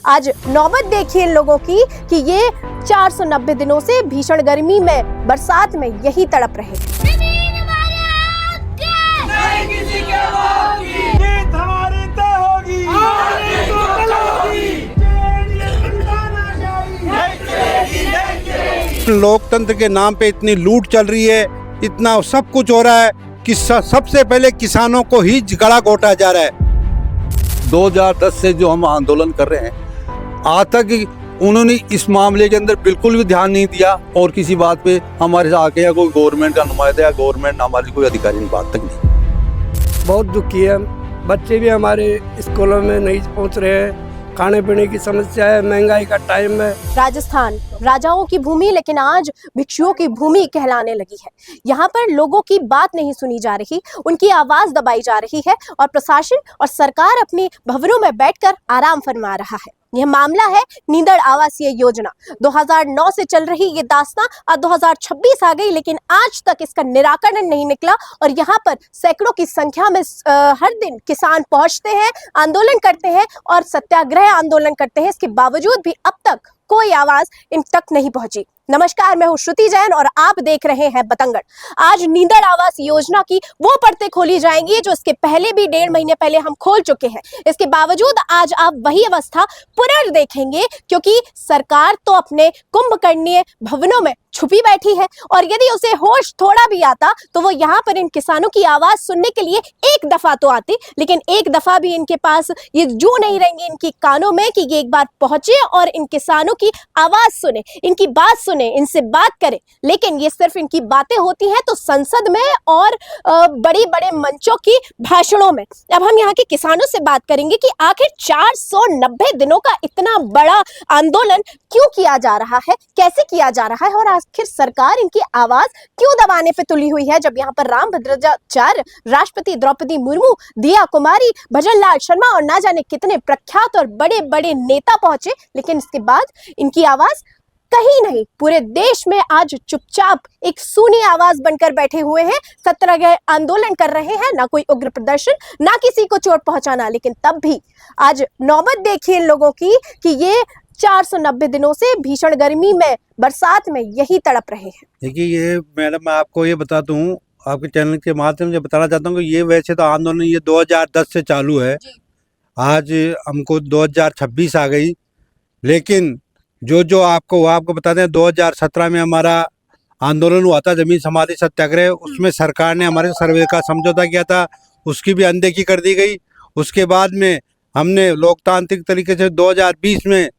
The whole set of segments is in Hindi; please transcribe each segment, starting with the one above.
आज नौबत देखिए इन लोगों की कि ये 490 दिनों से भीषण गर्मी में, बरसात में यही तड़प रहे हैं। लोकतंत्र के नाम पे इतनी लूट चल रही है, इतना सब कुछ हो रहा है कि सबसे पहले किसानों को ही गला घोटा जा रहा है। 2010 से जो हम आंदोलन कर रहे हैं, आज तक उन्होंने इस मामले के अंदर बिल्कुल भी ध्यान नहीं दिया और किसी बात पे हमारे साथ आके या कोई गवर्नमेंट का नुमाइंदा या गवर्नमेंट हमारी कोई अधिकारी की बात तक नहीं। बहुत दुखी है, बच्चे भी हमारे स्कूलों में नहीं पहुंच रहे हैं, खाने पीने की समस्या है, महंगाई का टाइम है। राजस्थान राजाओं की भूमि लेकिन आज भिक्षुओं की भूमि कहलाने लगी है। यहाँ पर लोगों की बात नहीं सुनी जा रही, उनकी आवाज दबाई जा रही है और प्रशासन और सरकार अपनी भवनों में बैठकर आराम फरमा रहा है। यह मामला है नींदड़ आवासीय योजना। 2009 से चल रही ये दास्तां आज 2026 आ गई, लेकिन आज तक इसका निराकरण नहीं निकला और यहाँ पर सैकड़ों की संख्या में हर दिन किसान पहुंचते हैं, आंदोलन करते हैं और सत्याग्रह आंदोलन करते हैं। इसके बावजूद भी अब तक कोई आवाज इन तक नहीं पहुंची। नमस्कार, मैं हूं श्रुति जैन और आप देख रहे हैं बतंगड़। आज नींदड़ आवास योजना की वो परतें खोली जाएंगी जो इसके पहले भी 1.5 महीने पहले हम खोल चुके हैं। इसके बावजूद आज आप वही अवस्था पुनः देखेंगे, क्योंकि सरकार तो अपने कुंभकर्णीय भवनों में छुपी बैठी है और यदि उसे होश थोड़ा भी आता तो वो यहाँ पर इन किसानों की आवाज सुनने के लिए एक दफा तो आती, लेकिन एक दफा भी इनके पास ये जू नहीं रहेंगे इनकी कानों में कि ये एक बार पहुंचे और इन किसानों की आवाज सुने, इनकी बात सुने, इनसे बात करें। लेकिन ये सिर्फ इनकी बातें होती हैं तो संसद में और बड़े बड़े मंचों की भाषणों में। अब हम यहाँ के किसानों से बात करेंगे कि आखिर 490 दिनों का इतना बड़ा आंदोलन क्यों किया जा रहा है, कैसे किया जा रहा है और आखिर सरकार इनकी आवाज क्यों दबाने पे तुली हुई है। जब यहाँ पर रामभद्राचार्य, राष्ट्रपति द्रौपदी मुर्मू, दिया कुमारी, भजन लाल शर्मा और ना जाने कितने प्रख्यात और बड़े बड़े नेता पहुंचे, लेकिन इसके बाद इनकी आवाज कहीं नहीं। पूरे देश में आज चुपचाप एक सूनी आवाज बनकर बैठे हुए हैं, सत्याग्रह आंदोलन कर रहे हैं, ना कोई उग्र प्रदर्शन, ना किसी को चोट पहुंचाना। लेकिन तब भी आज नौबत देखिए इन लोगों की कि ये 490 दिनों से भीषण गर्मी में, बरसात में यही तड़प रहे हैं। देखिए, ये मैडम मैं आपको ये बताता हूँ, आपके चैनल के माध्यम से बताना चाहता हूँ कि ये वैसे तो आंदोलन ये 2010 से चालू है। आज हमको 2026 आ गई, लेकिन जो आपको बताते हैं 2017 में हमारा आंदोलन हुआ था, जमीन समाधि सत्याग्रह। उसमें सरकार ने हमारे सर्वे का समझौता किया था, उसकी भी अनदेखी कर दी गई। उसके बाद में हमने लोकतांत्रिक तरीके से 2020 में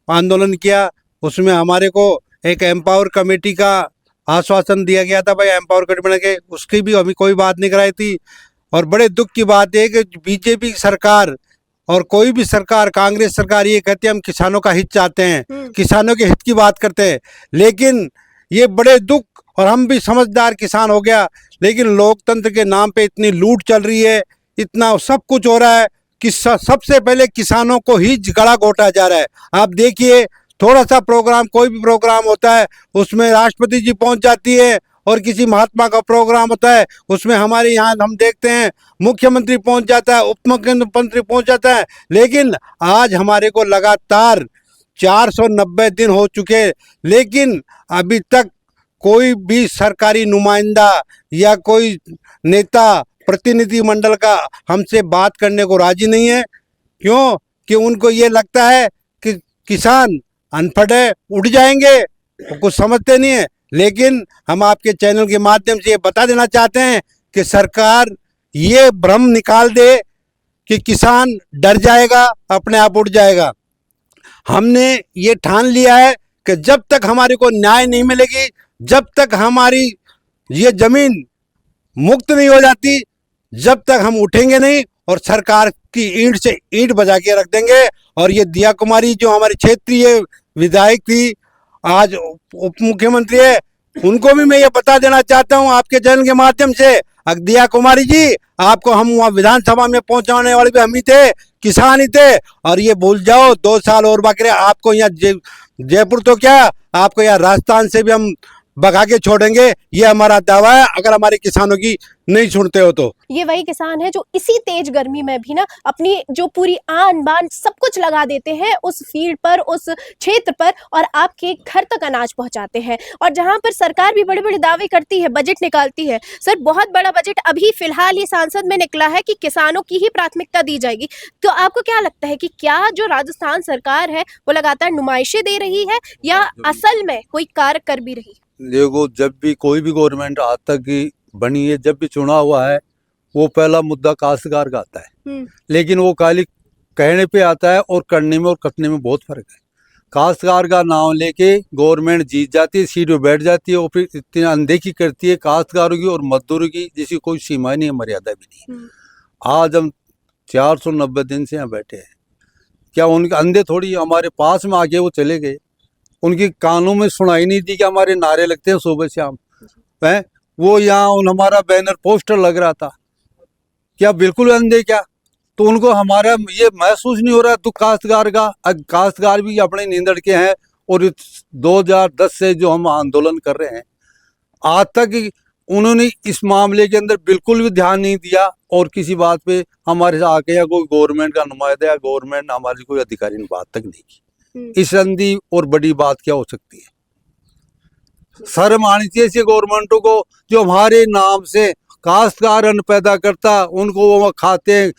आंदोलन किया। उसमें हमारे को एक एम्पावर कमेटी का आश्वासन दिया गया था, भाई एम्पावर कमेटी बना के, उसकी भी अभी कोई बात नहीं कराई थी। और बड़े दुख की बात है कि बीजेपी सरकार और कोई भी सरकार, कांग्रेस सरकार ये कहती है हम किसानों का हित चाहते हैं, किसानों के हित की बात करते हैं। लेकिन ये बड़े दुख, और हम भी समझदार किसान हो गया, लेकिन लोकतंत्र के नाम पे इतनी लूट चल रही है, इतना सब कुछ हो रहा है कि सबसे पहले किसानों को ही गला घोटा जा रहा है। आप देखिए, थोड़ा सा प्रोग्राम, कोई भी प्रोग्राम होता है उसमें राष्ट्रपति जी पहुंच जाती है, और किसी महात्मा का प्रोग्राम होता है उसमें हमारे यहाँ हम देखते हैं मुख्यमंत्री पहुंच जाता है, उप मुख्यमंत्री पहुंच जाता है। लेकिन आज हमारे को लगातार 490 दिन हो चुके, लेकिन अभी तक कोई भी सरकारी नुमाइंदा या कोई नेता, प्रतिनिधि मंडल का हमसे बात करने को राजी नहीं है। क्यों? कि उनको ये लगता है कि किसान अनपढ़ है, उठ जाएंगे, वो कुछ समझते नहीं है। लेकिन हम आपके चैनल के माध्यम से ये बता देना चाहते हैं कि सरकार ये भ्रम निकाल दे कि किसान डर जाएगा, अपने आप उठ जाएगा। हमने ये ठान लिया है कि जब तक हमारे को न्याय नहीं मिलेगी, जब तक हमारी ये जमीन मुक्त नहीं हो जाती, जब तक हम उठेंगे नहीं और सरकार की ईंट से ईंट बजा के रख देंगे। और ये दिया कुमारी जो हमारी क्षेत्रीय विधायक थी, आज उप मुख्यमंत्री है, उनको भी मैं ये बता देना चाहता हूँ आपके चैनल के माध्यम से, दिया कुमारी जी, आपको हम वहाँ विधानसभा में पहुंचाने वाले भी हम ही थे, किसान ही थे। और ये भूल जाओ, 2 साल और बाकी रहे आपको। यहाँ जयपुर तो क्या, आपको यहाँ राजस्थान से भी हम भगा के छोड़ेंगे, ये हमारा दावा है अगर हमारे किसानों की नहीं सुनते हो तो। ये वही किसान है जो इसी तेज गर्मी में भी ना अपनी जो पूरी आन बान सब कुछ लगा देते हैं उस फील्ड पर, उस क्षेत्र पर, और आपके घर तक अनाज पहुंचाते हैं। और जहां पर सरकार भी बड़े बड़े दावे करती है, बजट निकालती है, सर बहुत बड़ा बजट अभी फिलहाल ही संसद में निकला है कि किसानों की ही प्राथमिकता दी जाएगी। तो आपको क्या लगता है कि क्या जो राजस्थान सरकार है वो लगातार नुमाइशें दे रही है या असल में कोई कार्य कर भी रही है? देखो, जब भी कोई भी गवर्नमेंट आज तक की बनी है, जब भी चुना हुआ है, वो पहला मुद्दा काश्तकार का आता है। लेकिन वो खाली कहने पे आता है और करने में और कटने में बहुत फर्क है। काश्तकार का नाम लेके गवर्नमेंट जीत जाती है, सीट पे बैठ जाती है और फिर इतनी अनदेखी करती है काश्तकारों की और मजदूरों की, जिसकी कोई सीमा नहीं है, मर्यादा भी नहीं है। आज हम 490 दिन से यहाँ बैठे हैं, क्या उनके अंधे थोड़ी हमारे पास में आके वो चले गए? उनकी कानों में सुनाई नहीं दी कि हमारे नारे लगते हैं सुबह शाम हैं? वो यहाँ हमारा बैनर पोस्टर लग रहा था, क्या बिल्कुल अंधे क्या? तो उनको हमारा ये महसूस नहीं हो रहा दुख काश्तकार का? काश्तकार भी अपने नींदड़ के हैं और 2010 से जो हम आंदोलन कर रहे हैं, आज तक उन्होंने इस मामले के अंदर बिल्कुल भी ध्यान नहीं दिया और किसी बात पे हमारे से आके या कोई गवर्नमेंट का नुमाइंदा या गवर्नमेंट हमारी कोई अधिकारी ने बात तक नहीं की। इस अंधी और बड़ी बात क्या हो सकती है? शर्म आनी चाहिए ऐसी गवर्नमेंटों को जो हमारे नाम से काश्तकार अन्न पैदा करता, उनको वो खाते हैं,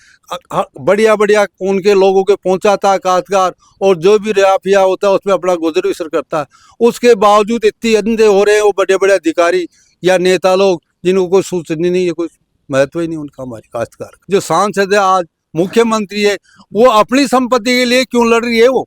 बढ़िया बढ़िया उनके लोगों के पहुंचाता काश्तकार, और जो भी राफिया होता है उसमें अपना गुजर बसर करता है। उसके बावजूद इतनी अंधे हो रहे हैं वो बड़े बड़े अधिकारी या नेता लोग, जिनको कोई सूचना नहीं है, कोई महत्व ही नहीं उनका। हमारे काश्तकार जो सांसद है, आज मुख्यमंत्री है, वो अपनी संपत्ति के लिए क्यों लड़ रही है? वो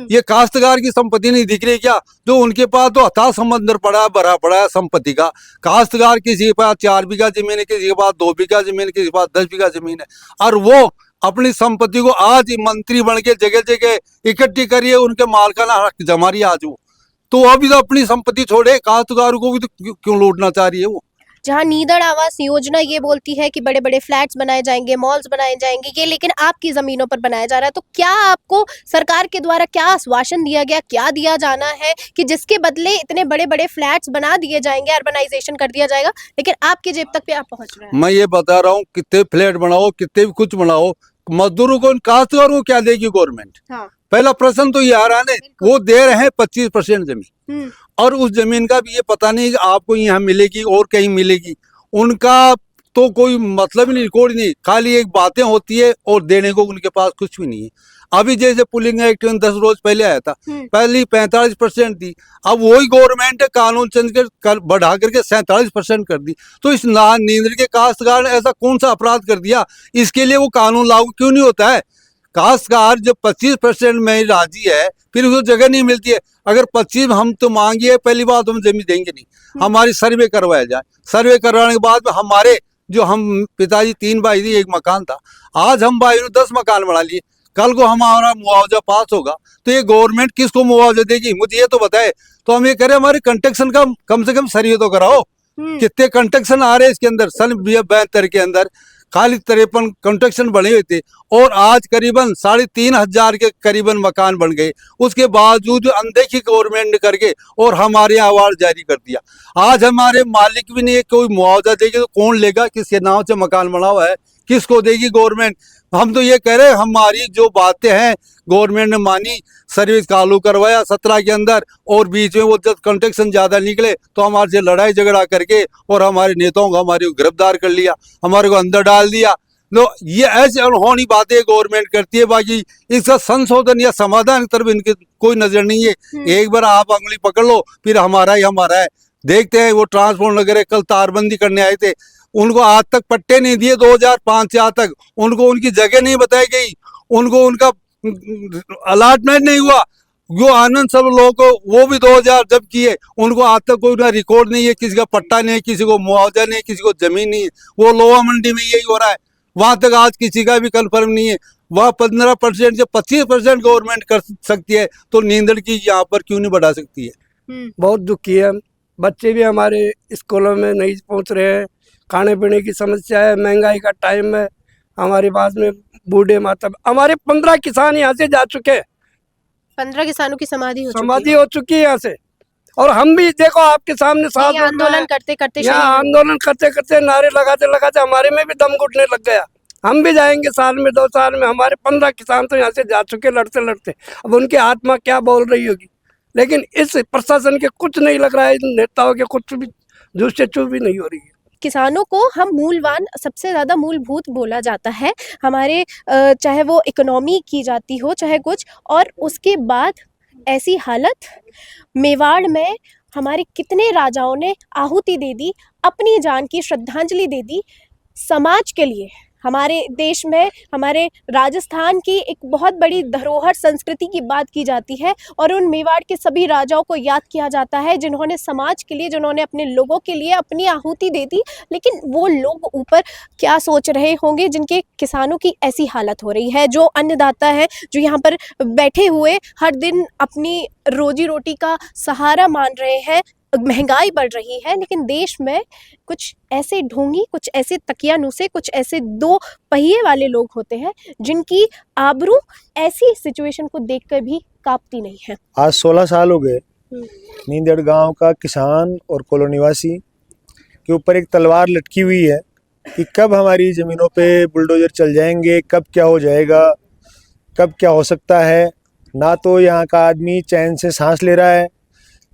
ये काश्तकार की संपत्ति नहीं दिख रही क्या? जो उनके पास तो अथाह समंदर पड़ा है, भरा पड़ा है संपत्ति का। काश्तकार किसी के पास 4 बीघा जमीन है, किसी के पास 2 बीघा जमीन है, किसी के पास 10 बीघा जमीन है, और वो अपनी संपत्ति को आज मंत्री बन के जगह जगह इकट्ठी करिए, उनके मालकाना हक जमा रही है आज वो। तो अभी तो अपनी संपत्ति छोड़े, काश्तकारों को भी तो क्यों लूटना चाह रही है वो? जहां नीदड़ आवास योजना ये बोलती है कि बड़े बड़े फ्लैट्स बनाए जाएंगे, मॉल्स बनाए जाएंगे, ये लेकिन आपकी जमीनों पर बनाया जा रहा है। तो क्या आपको सरकार के द्वारा क्या आश्वासन दिया गया, क्या दिया जाना है कि जिसके बदले इतने बड़े बड़े फ्लैट्स बना दिए जाएंगे, अर्बनाइजेशन कर दिया जाएगा, लेकिन आपकी जेब तक पे आप पहुंच रहे हैं? मैं ये बता रहा हूँ, कितने फ्लैट बनाओ, कितने भी कुछ बनाओ, मजदूरों को, काश्तकारों को क्या देगी गवर्नमेंट? हाँ। पहला प्रश्न तो ये आ रहा है, वो दे रहे हैं 25% जमीन, और उस जमीन का भी ये पता नहीं कि आपको यहाँ मिलेगी और कहीं मिलेगी। उनका तो कोई मतलब ही नहीं, रिकॉर्ड नहीं, खाली एक बातें होती है और देने को उनके पास कुछ भी नहीं है। अभी जैसे पुलिंग एक्ट 10 रोज पहले आया था, पहली 45% थी, अब वही गवर्नमेंट कानून चेंज कर बढ़ा करके 47% कर दी। तो इस नींदड़ के काश्तकार ने ऐसा कौन सा अपराध कर दिया, इसके लिए वो कानून लागू क्यों नहीं होता है? काश्तकार जब 25% में राजी है, फिर उसको जगह नहीं मिलती है। अगर 25 हम तो मांगिए, पहली बात हम जमीन देंगे नहीं, हमारी सर्वे करवाया जाए। सर्वे करवाने के बाद हमारे जो हम पिताजी 3 भाई थी, 1 मकान था, आज हम भाई ने 10 मकान बना लिए। कल को हमारा मुआवजा पास होगा तो ये गवर्नमेंट किसको मुआवजा देगी, मुझे ये तो बताए। तो हम ये कह रहे हैं हमारे कंस्ट्रक्शन का कम से कम सर्वे तो कराओ। कितने कंस्ट्रक्शन आ रहे हैं इसके अंदर? सन 72 के अंदर खाली 53 कंस्ट्रक्शन बने हुए थे और आज करीबन 3,500 के करीबन मकान बन गए। उसके बावजूद अनदेखी गवर्नमेंट ने करके और हमारे यहाँ अवार्ड जारी कर दिया। आज हमारे मालिक भी नहीं है, कोई मुआवजा देगी तो कौन लेगा? किसके नाम से मकान बना हुआ है, किसको देगी गवर्नमेंट? हम तो ये कह रहे हैं हमारी जो बातें हैं गवर्नमेंट ने मानी, सर्विस चालू करवाया 17 के अंदर, और बीच में वो जब कंस्ट्रक्शन ज्यादा निकले तो हमारे से लड़ाई झगड़ा करके और हमारे नेताओं को हमारे को गिरफ्तार कर लिया, हमारे को अंदर डाल दिया। तो ये ऐसी अनहोनी बातें गवर्नमेंट करती है, बाकी इसका संशोधन या समाधान की तरफ इनकी कोई नजर नहीं है। एक बार आप उंगली पकड़ लो, फिर हमारा ही हमारा है। देखते हैं वो ट्रांसपोर्ट नगर कल तारबंदी करने आए थे, उनको आज तक पट्टे नहीं दिए, 2005 से आज तक उनको उनकी जगह नहीं बताई गई, उनको उनका अलॉटमेंट नहीं हुआ। जो आनंद सब लोगों को वो भी 2000 जब किए, उनको आज तक कोई ना रिकॉर्ड नहीं है, किसी का पट्टा नहीं है, किसी को मुआवजा नहीं है, किसी को जमीन नहीं है। वो लोहा मंडी में यही हो रहा है, वहां तक आज किसी का भी कन्फर्म नहीं है। वह 15% से 25% गवर्नमेंट कर सकती है, तो नींदड़ की यहाँ पर क्यों नहीं बढ़ा सकती है? बहुत दुखी है। बच्चे भी हमारे स्कूलों में नहीं पहुंच रहे हैं, खाने पीने की समस्या है, महंगाई का टाइम है। हमारे पास में बूढ़े माता, हमारे 15 किसान यहाँ से जा चुके हैं, 15 किसानों की समाधि हो हो चुकी है यहाँ से। और हम भी देखो आपके सामने साथ ये आंदोलन करते करते यहाँ शहीद आंदोलन करते करते नारे लगाते लगाते हमारे में भी दम घुटने लग गया। हम भी जाएंगे साल में 2 साल में। हमारे 15 किसान तो यहाँ से जा चुके लड़ते लड़ते। अब उनकी आत्मा क्या बोल रही होगी, लेकिन इस प्रशासन के कुछ नहीं लग रहा है, इन नेताओं के कुछ भी जूस से चू भी नहीं हो रही है। किसानों को हम मूलवान, सबसे ज़्यादा मूलभूत बोला जाता है हमारे, चाहे वो इकोनॉमी की जाती हो चाहे कुछ, और उसके बाद ऐसी हालत। मेवाड़ में हमारे कितने राजाओं ने आहुति दे दी, अपनी जान की श्रद्धांजलि दे दी समाज के लिए। हमारे देश में, हमारे राजस्थान की एक बहुत बड़ी धरोहर संस्कृति की बात की जाती है और उन मेवाड़ के सभी राजाओं को याद किया जाता है जिन्होंने समाज के लिए, जिन्होंने अपने लोगों के लिए अपनी आहुति दे दी। लेकिन वो लोग ऊपर क्या सोच रहे होंगे जिनके किसानों की ऐसी हालत हो रही है, जो अन्नदाता है, जो यहाँ पर बैठे हुए हर दिन अपनी रोजी रोटी का सहारा मान रहे हैं। महंगाई बढ़ रही है, लेकिन देश में कुछ ऐसे ढोंगी, कुछ ऐसे तकियानुसे, कुछ ऐसे 2 पहिए वाले लोग होते हैं जिनकी आबरू ऐसी सिचुएशन को देखकर भी कांपती नहीं है। आज 16 साल हो गए नींदड़ गांव का किसान और कॉलोनीवासी के ऊपर एक तलवार लटकी हुई है कि कब हमारी ज़मीनों पे बुलडोजर चल जाएंगे, कब क्या हो जाएगा, कब क्या हो सकता है। ना तो यहाँ का आदमी चैन से सांस ले रहा है,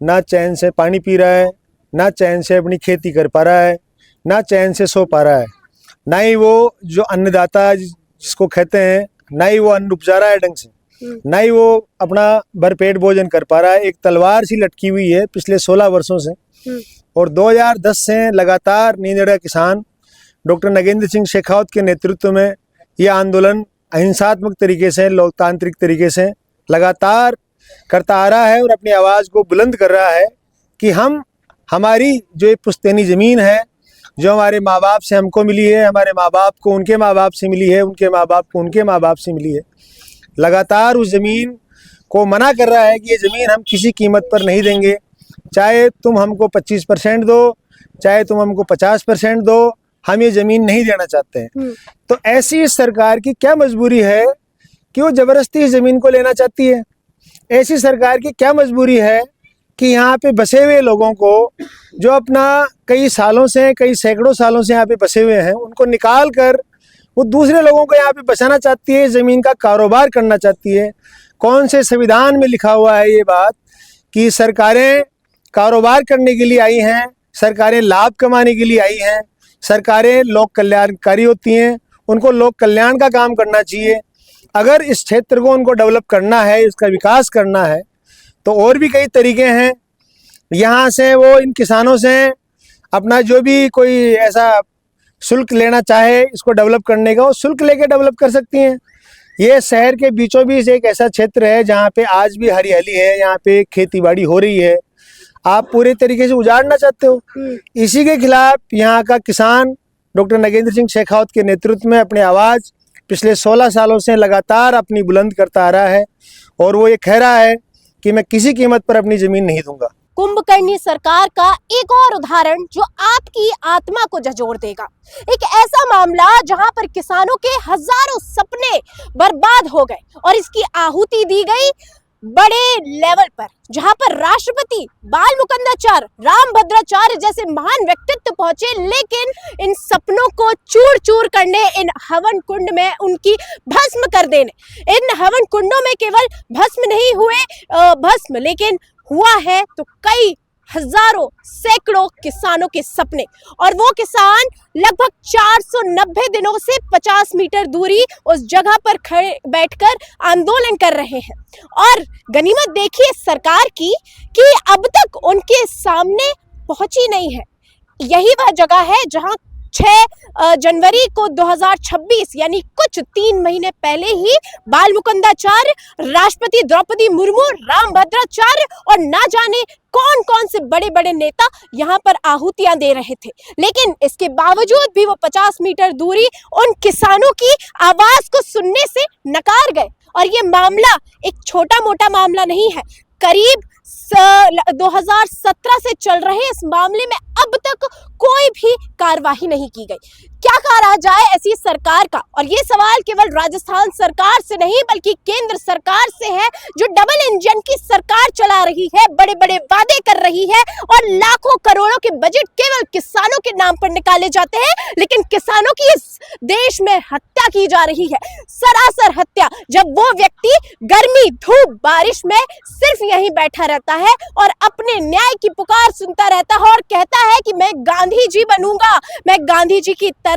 ना चैन से पानी पी रहा है, ना चैन से अपनी खेती कर पा रहा है, ना चैन से सो पा रहा है, ना ही वो जो अन्नदाता जिसको कहते हैं, ना ही वो अन्न उपजा रहा है ढंग से, ना ही वो अपना भरपेट भोजन कर पा रहा है। एक तलवार सी लटकी हुई है पिछले 16 वर्षों से। और 2010 से लगातार नींदड़ किसान डॉक्टर नगेंद्र सिंह शेखावत के नेतृत्व में ये आंदोलन अहिंसात्मक तरीके से, लोकतांत्रिक तरीके से लगातार करता आ रहा है और अपनी आवाज़ को बुलंद कर रहा है कि हमारी जो एक पुश्तैनी ज़मीन है, जो हमारे माँ बाप से हमको मिली है, हमारे माँ बाप को उनके माँ बाप से मिली है, उनके माँ बाप को उनके माँ बाप से मिली है, लगातार उस ज़मीन को मना कर रहा है कि ये ज़मीन हम किसी कीमत पर नहीं देंगे। चाहे तुम हमको 25% दो, चाहे तुम हमको 50% दो, हम ये ज़मीन नहीं देना चाहते हैं। तो ऐसी इस सरकार की क्या मजबूरी है कि वो ज़बरदस्ती इस ज़मीन को लेना चाहती है? ऐसी सरकार की क्या मजबूरी है कि यहाँ पे बसे हुए लोगों को, जो अपना कई सालों से, कई सैकड़ों सालों से यहाँ पे बसे हुए हैं, उनको निकाल कर वो दूसरे लोगों को यहाँ पे बसाना चाहती है, ज़मीन का कारोबार करना चाहती है? कौन से संविधान में लिखा हुआ है ये बात कि सरकारें कारोबार करने के लिए आई हैं, सरकारें लाभ कमाने के लिए आई हैं, सरकारें लोक कल्याणकारी होती हैं, उनको लोक कल्याण का काम करना चाहिए। अगर इस क्षेत्र को उनको डेवलप करना है, इसका विकास करना है, तो और भी कई तरीके हैं। यहाँ से वो इन किसानों से अपना जो भी कोई ऐसा शुल्क लेना चाहे इसको डेवलप करने का, वो शुल्क लेके डेवलप कर सकती हैं। ये शहर के बीचों बीच एक ऐसा क्षेत्र है जहाँ पे आज भी हरियाली है, यहाँ पे खेतीबाड़ी हो रही है, आप पूरे तरीके से उजाड़ना चाहते हो। इसी के खिलाफ यहाँ का किसान डॉक्टर नगेंद्र सिंह शेखावत के नेतृत्व में अपनी आवाज़ पिछले 16 सालों से लगातार अपनी बुलंद करता आ रहा है और वो ये कह रहा है कि मैं किसी कीमत पर अपनी ज़मीन नहीं दूंगा। कुंभकर्णी सरकार का एक और उदाहरण जो आपकी आत्मा को झंझोड़ देगा। एक ऐसा मामला जहां पर किसानों के हजारों सपने बर्बाद हो गए और इसकी आहुति दी गई बड़े लेवल पर, जहां पर राष्ट्रपति बाल मुकुंदाचार्य, रामभद्राचार्य जैसे महान व्यक्तित्व पहुंचे, लेकिन इन सपनों को चूर चूर करने, इन हवन कुंड में उनकी भस्म कर देने। इन हवन कुंडों में केवल भस्म नहीं हुए भस्म, लेकिन हुआ है तो कई हजारों, सैकड़ों किसानों के सपने। और वो किसान लगभग 490 दिनों से 50 मीटर दूरी उस जगह पर खड़े बैठकर आंदोलन कर रहे हैं। और गनीमत देखिए सरकार की कि अब तक उनके सामने पहुंची नहीं है। यही वह जगह है जहां 6 जनवरी को 2026 यानी कुछ 3 महीने पहले ही बाल मुकुंदाचार्य, राष्ट्रपति द्रौपदी मुर्मू, रामभद्राचार्य और ना जाने कौन कौन से बड़े बड़े नेता यहाँ पर आहुतियां दे रहे थे। लेकिन इसके बावजूद भी वो 50 मीटर दूरी उन किसानों की आवाज को सुनने से नकार गए। और ये मामला एक छोटा मोटा मामला नहीं है, करीब 2017 से चल रहे इस मामले में अब तक कोई भी कार्रवाई नहीं की गई। क्या कहा जाए ऐसी सरकार का? और ये सवाल केवल राजस्थान सरकार से नहीं बल्कि केंद्र सरकार से है, जो डबल इंजन की सरकार चला रही है, बड़े बड़े वादे कर रही है और लाखों करोड़ों के बजट केवल किसानों के नाम पर निकाले जाते हैं, लेकिन किसानों की इस देश में हत्या की जा रही है, सरासर हत्या। जब वो व्यक्ति गर्मी धूप बारिश में सिर्फ यहीं बैठा रहता है और अपने न्याय की पुकार सुनता रहता है और कहता है कि मैं गांधी जी बनूंगा, मैं गांधी जी की तरह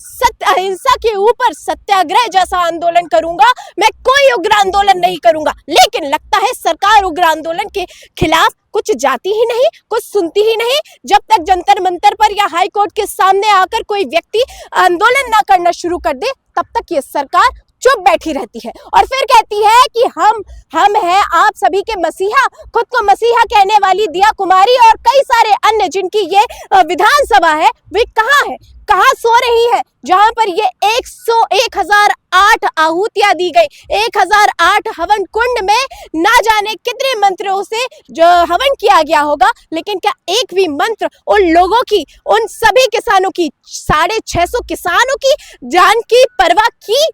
सत्य अहिंसा के ऊपर सत्याग्रह जैसा आंदोलन करूंगा, मैं कोई उग्र आंदोलन नहीं करूंगा। लेकिन लगता है सरकार उग्र आंदोलन के खिलाफ कुछ जाती ही नहीं, कुछ सुनती ही नहीं। जब तक जंतर मंतर पर या हाई कोर्ट के सामने आकर कोई व्यक्ति आंदोलन ना करना शुरू कर दे, तब तक ये सरकार चुप बैठी रहती है और फिर कहती है कि हम हैं आप सभी के मसीहा। खुद को मसीहा कहने वाली दिया कुमारी और कई सारे अन्य जिनकी ये विधानसभा है, वे कहाँ है, कहाँ सो रही है, जहां पर ये 1008 आहुतियां दी गई, 1008 हवन कुंड में ना जाने कितने मंत्रों से जो हवन किया गया होगा, लेकिन क्या एक भी मंत्र उन लोगों की, उन सभी किसानों की, 650 किसानों की जान की परवाह की?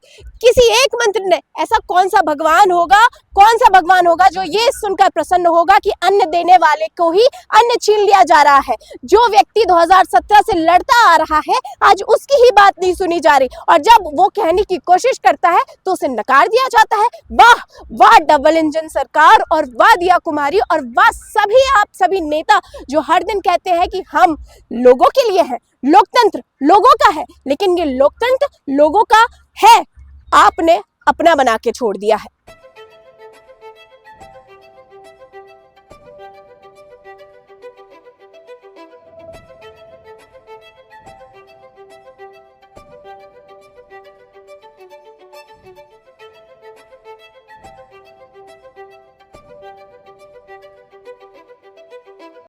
किसी एक मंत्र ने? ऐसा कौन सा भगवान होगा जो ये सुनकर प्रसन्न होगा कि अन्न देने वाले को ही अन्न छीन लिया जा रहा है? जो व्यक्ति 2017 से लड़ता आ रहा है, आज उसकी ही बात नहीं सुनी जा रही और जब वो कहने की कोशिश करता है तो उसे नकार दिया जाता है। वाह वाह डबल इंजन सरकार और वाह दिया कुमारी और वाह सभी आप सभी नेता जो हर दिन कहते हैं कि हम लोगों के लिए हैं, लोकतंत्र लोगों का है, लेकिन ये लोकतंत्र लोगों का है आपने अपना बना के छोड़ दिया है।